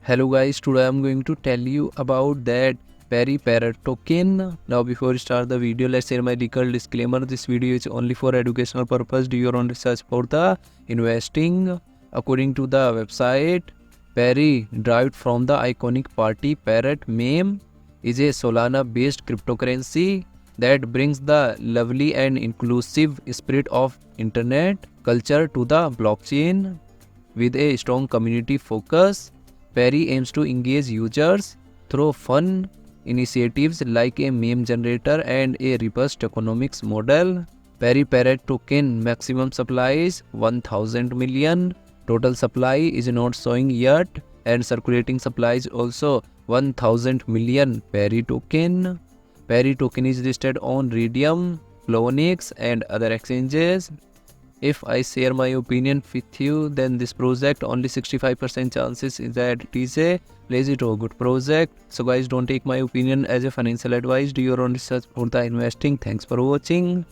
Hello guys, today I'm going to tell you about that Parry Parrot token. Now before we start the video, let's share my legal disclaimer. This video is only for educational purpose. Do your own research for the investing. According to the website, Parry, derived from the iconic party parrot meme, is a Solana based cryptocurrency that brings the lovely and inclusive spirit of internet culture to the blockchain with a strong community focus. Parry aims to engage users through fun initiatives like a meme generator and a robust economics model. Parry Parrot token maximum supply is 1000 million. Total supply is not showing yet, and circulating supply is also 1000 million Parry token. Parry token is listed on Redium, Plonex, and other exchanges. If I share my opinion with you, then this project only 65% chances is that it is a legit or good project. So guys, don't take my opinion as a financial advice. Do your own research for the investing. Thanks for watching.